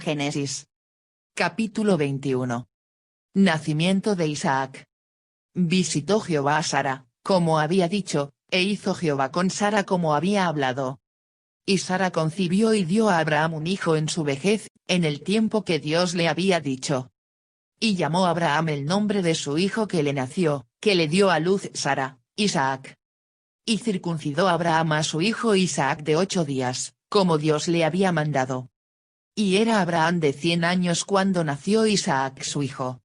Génesis. Capítulo 21. Nacimiento de Isaac. Visitó Jehová a Sara, como había dicho, e hizo Jehová con Sara como había hablado. Y Sara concibió y dio a Abraham un hijo en su vejez, en el tiempo que Dios le había dicho. Y llamó a Abraham el nombre de su hijo que le nació, que le dio a luz Sara, Isaac. Y circuncidó Abraham a su hijo Isaac de 8 días, como Dios le había mandado. Y era Abraham de 100 años cuando nació Isaac su hijo.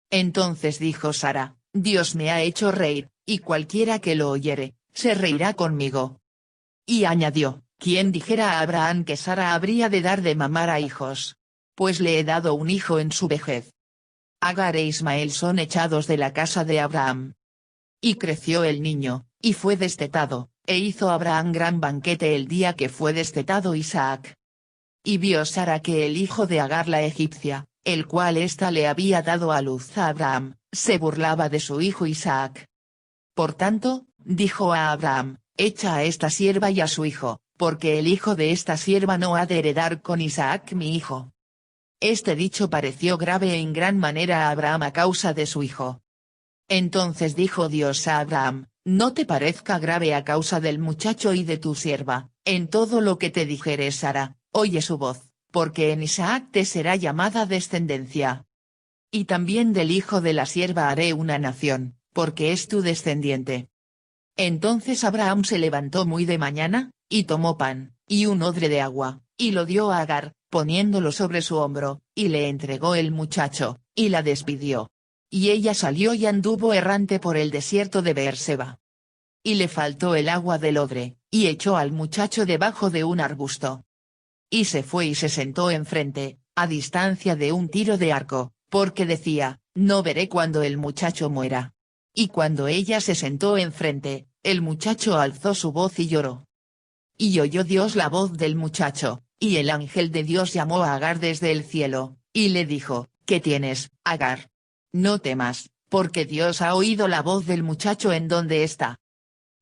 Entonces dijo Sara, Dios me ha hecho reír, y cualquiera que lo oyere, se reirá conmigo. Y añadió, ¿quién dijera a Abraham que Sara habría de dar de mamar a hijos? Pues le he dado un hijo en su vejez. Agar e Ismael son echados de la casa de Abraham. Y creció el niño, y fue destetado, e hizo Abraham gran banquete el día que fue destetado Isaac. Y vio Sara que el hijo de Agar la egipcia, el cual ésta le había dado a luz a Abraham, se burlaba de su hijo Isaac. Por tanto, dijo a Abraham, echa a esta sierva y a su hijo, porque el hijo de esta sierva no ha de heredar con Isaac mi hijo. Este dicho pareció grave en gran manera a Abraham a causa de su hijo. Entonces dijo Dios a Abraham, no te parezca grave a causa del muchacho y de tu sierva, en todo lo que te dijere Sara, oye su voz, porque en Isaac te será llamada descendencia. Y también del hijo de la sierva haré una nación, porque es tu descendiente. Entonces Abraham se levantó muy de mañana, y tomó pan, y un odre de agua, y lo dio a Agar, poniéndolo sobre su hombro, y le entregó el muchacho, y la despidió. Y ella salió y anduvo errante por el desierto de Beerseba. Y le faltó el agua del odre, y echó al muchacho debajo de un arbusto. Y se fue y se sentó enfrente, a distancia de un tiro de arco, porque decía, no veré cuando el muchacho muera. Y cuando ella se sentó enfrente, el muchacho alzó su voz y lloró. Y oyó Dios la voz del muchacho, y el ángel de Dios llamó a Agar desde el cielo, y le dijo, ¿qué tienes, Agar? No temas, porque Dios ha oído la voz del muchacho en donde está.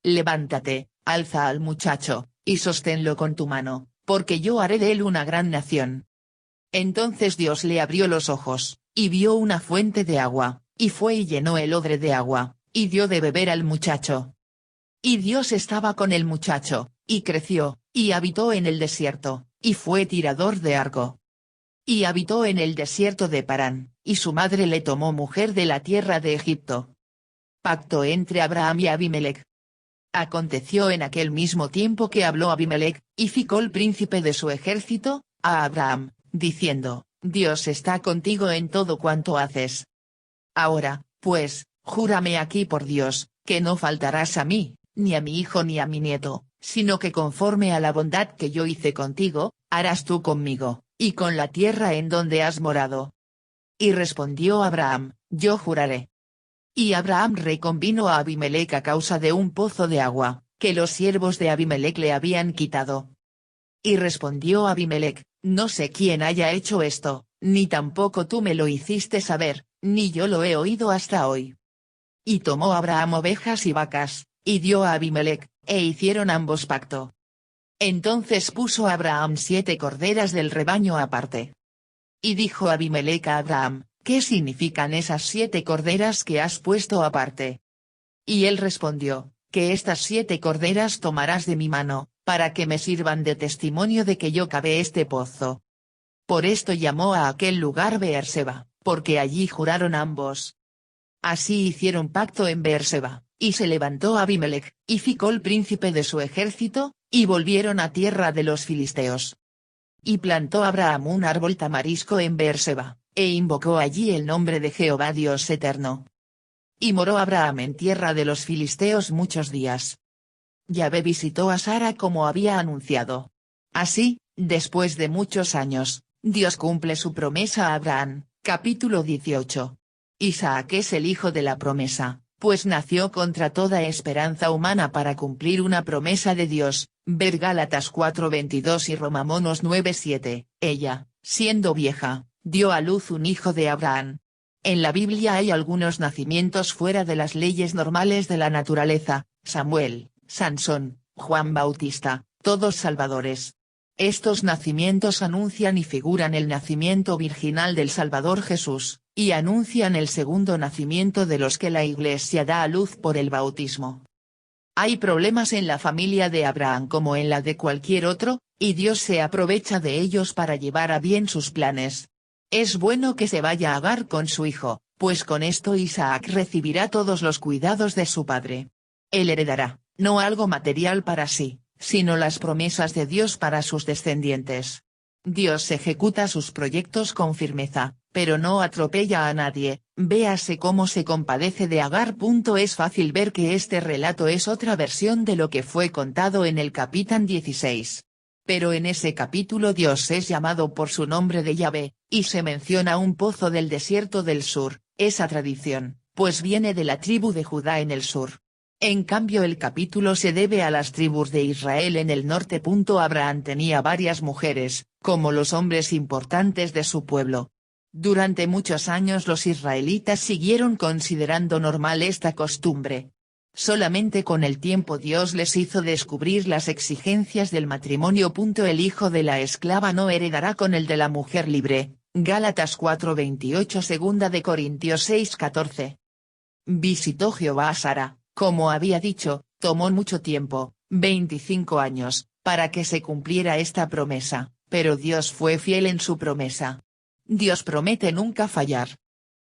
Levántate, alza al muchacho, y sosténlo con tu mano, porque yo haré de él una gran nación. Entonces Dios le abrió los ojos, y vio una fuente de agua, y fue y llenó el odre de agua, y dio de beber al muchacho. Y Dios estaba con el muchacho, y creció, y habitó en el desierto, y fue tirador de arco. Y habitó en el desierto de Parán, y su madre le tomó mujer de la tierra de Egipto. Pacto entre Abraham y Abimelec. Aconteció en aquel mismo tiempo que habló Abimelec, y Ficol príncipe de su ejército, a Abraham, diciendo, Dios está contigo en todo cuanto haces. Ahora, pues, júrame aquí por Dios, que no faltarás a mí, ni a mi hijo ni a mi nieto, sino que conforme a la bondad que yo hice contigo, harás tú conmigo, y con la tierra en donde has morado. Y respondió Abraham, yo juraré. Y Abraham reconvino a Abimelec a causa de un pozo de agua, que los siervos de Abimelec le habían quitado. Y respondió Abimelec, no sé quién haya hecho esto, ni tampoco tú me lo hiciste saber, ni yo lo he oído hasta hoy. Y tomó Abraham ovejas y vacas, y dio a Abimelec, e hicieron ambos pacto. Entonces puso Abraham 7 corderas del rebaño aparte. Y dijo Abimelec a Abraham, ¿qué significan esas 7 corderas que has puesto aparte? Y él respondió, que estas 7 corderas tomarás de mi mano, para que me sirvan de testimonio de que yo cavé este pozo. Por esto llamó a aquel lugar Beerseba, porque allí juraron ambos. Así hicieron pacto en Beerseba, y se levantó Abimelec, y Ficol príncipe de su ejército, y volvieron a tierra de los filisteos. Y plantó Abraham un árbol tamarisco en Beerseba, e invocó allí el nombre de Jehová Dios eterno. Y moró Abraham en tierra de los filisteos muchos días. Yahvé visitó a Sara como había anunciado. Así, después de muchos años, Dios cumple su promesa a Abraham. Capítulo 18. Isaac es el hijo de la promesa, pues nació contra toda esperanza humana para cumplir una promesa de Dios. Ver Gálatas 4:22 y Romanos 9:7. Ella, siendo vieja, dio a luz un hijo de Abraham. En la Biblia hay algunos nacimientos fuera de las leyes normales de la naturaleza: Samuel, Sansón, Juan Bautista, todos salvadores. Estos nacimientos anuncian y figuran el nacimiento virginal del Salvador Jesús, y anuncian el segundo nacimiento de los que la Iglesia da a luz por el bautismo. Hay problemas en la familia de Abraham como en la de cualquier otro, y Dios se aprovecha de ellos para llevar a bien sus planes. Es bueno que se vaya Agar con su hijo, pues con esto Isaac recibirá todos los cuidados de su padre. Él heredará, no algo material para sí, sino las promesas de Dios para sus descendientes. Dios ejecuta sus proyectos con firmeza, pero no atropella a nadie. Véase cómo se compadece de Agar. Es fácil ver que este relato es otra versión de lo que fue contado en el capítulo 16. Pero en ese capítulo Dios es llamado por su nombre de Yahvé, y se menciona un pozo del desierto del sur, esa tradición, pues viene de la tribu de Judá en el sur. En cambio el capítulo se debe a las tribus de Israel en el norte. Abraham tenía varias mujeres, como los hombres importantes de su pueblo. Durante muchos años los israelitas siguieron considerando normal esta costumbre. Solamente con el tiempo Dios les hizo descubrir las exigencias del matrimonio. El hijo de la esclava no heredará con el de la mujer libre, Gálatas 4:28. 2 de Corintios 6:14. Visitó Jehová a Sara, como había dicho, tomó mucho tiempo, 25 años, para que se cumpliera esta promesa, pero Dios fue fiel en su promesa. Dios promete nunca fallar.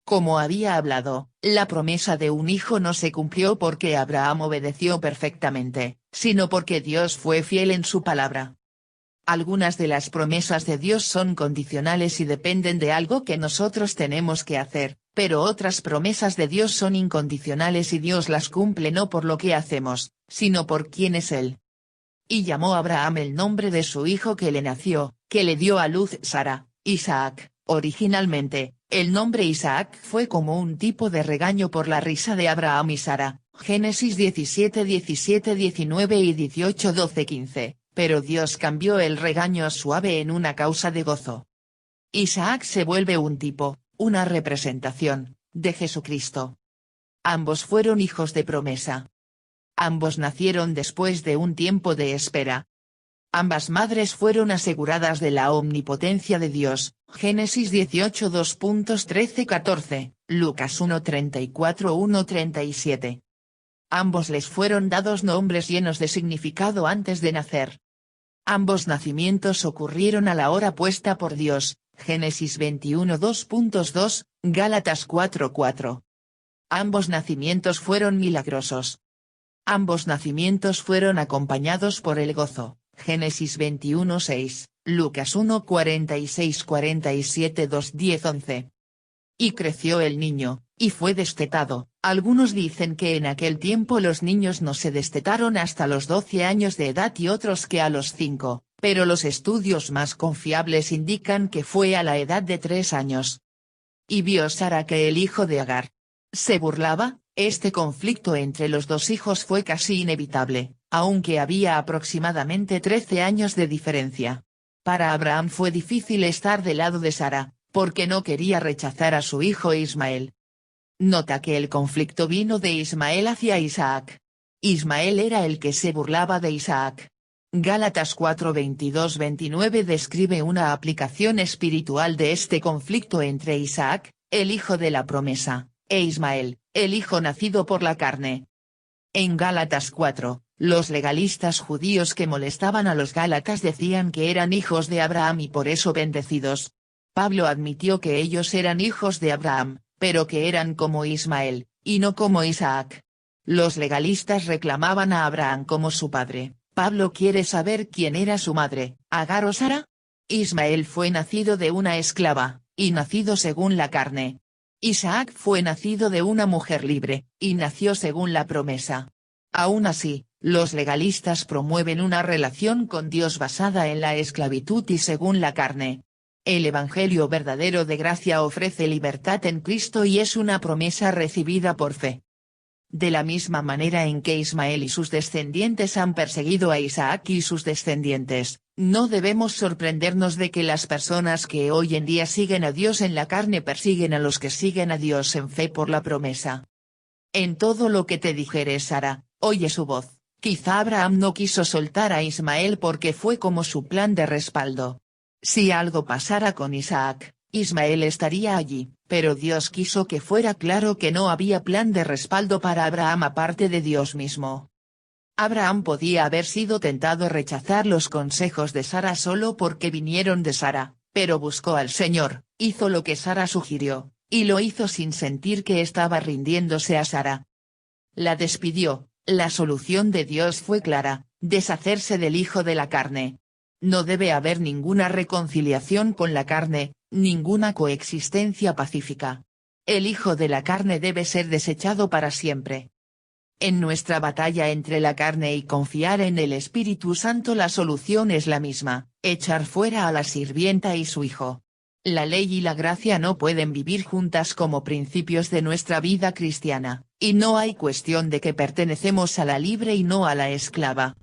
Como había hablado, la promesa de un hijo no se cumplió porque Abraham obedeció perfectamente, sino porque Dios fue fiel en su palabra. Algunas de las promesas de Dios son condicionales y dependen de algo que nosotros tenemos que hacer, pero otras promesas de Dios son incondicionales y Dios las cumple no por lo que hacemos, sino por quién es Él. Y llamó a Abraham el nombre de su hijo que le nació, que le dio a luz Sara, Isaac. Originalmente, el nombre Isaac fue como un tipo de regaño por la risa de Abraham y Sara, Génesis 17, 17, 19 y 18, 12, 15, pero Dios cambió el regaño suave en una causa de gozo. Isaac se vuelve un tipo, una representación, de Jesucristo. Ambos fueron hijos de promesa. Ambos nacieron después de un tiempo de espera. Ambas madres fueron aseguradas de la omnipotencia de Dios, Génesis 18 2.13-14, Lucas 1:34 1:37. Ambos les fueron dados nombres llenos de significado antes de nacer. Ambos nacimientos ocurrieron a la hora puesta por Dios, Génesis 21 2.2, Gálatas 4:4. Ambos nacimientos fueron milagrosos. Ambos nacimientos fueron acompañados por el gozo. Génesis 21:6, Lucas 1:46-47 2:10-11. Y creció el niño, y fue destetado. Algunos dicen que en aquel tiempo los niños no se destetaron hasta los 12 años de edad y otros que a los 5, pero los estudios más confiables indican que fue a la edad de 3 años. Y vio Sara que el hijo de Agar se burlaba. Este conflicto entre los dos hijos fue casi inevitable, aunque había aproximadamente 13 años de diferencia. Para Abraham fue difícil estar del lado de Sara, porque no quería rechazar a su hijo Ismael. Nota que el conflicto vino de Ismael hacia Isaac. Ismael era el que se burlaba de Isaac. Gálatas 4:22-29 describe una aplicación espiritual de este conflicto entre Isaac, el hijo de la promesa, e Ismael, el hijo nacido por la carne. En Gálatas 4, los legalistas judíos que molestaban a los gálatas decían que eran hijos de Abraham y por eso bendecidos. Pablo admitió que ellos eran hijos de Abraham, pero que eran como Ismael, y no como Isaac. Los legalistas reclamaban a Abraham como su padre. Pablo quiere saber quién era su madre, Agar o Sara. Ismael fue nacido de una esclava, y nacido según la carne. Isaac fue nacido de una mujer libre, y nació según la promesa. Aún así, los legalistas promueven una relación con Dios basada en la esclavitud y según la carne. El Evangelio verdadero de gracia ofrece libertad en Cristo y es una promesa recibida por fe. De la misma manera en que Ismael y sus descendientes han perseguido a Isaac y sus descendientes, no debemos sorprendernos de que las personas que hoy en día siguen a Dios en la carne persiguen a los que siguen a Dios en fe por la promesa. En todo lo que te dijere Sara, oye su voz, Quizá Abraham no quiso soltar a Ismael porque fue como su plan de respaldo. Si algo pasara con Isaac, Ismael estaría allí, pero Dios quiso que fuera claro que no había plan de respaldo para Abraham aparte de Dios mismo. Abraham podía haber sido tentado a rechazar los consejos de Sara solo porque vinieron de Sara, pero buscó al Señor, hizo lo que Sara sugirió, y lo hizo sin sentir que estaba rindiéndose a Sara. La despidió. La solución de Dios fue clara: deshacerse del hijo de la carne. No debe haber ninguna reconciliación con la carne, ninguna coexistencia pacífica. El hijo de la carne debe ser desechado para siempre. En nuestra batalla entre la carne y confiar en el Espíritu Santo la solución es la misma: echar fuera a la sirvienta y su hijo. La ley y la gracia no pueden vivir juntas como principios de nuestra vida cristiana, y no hay cuestión de que pertenecemos a la libre y no a la esclava.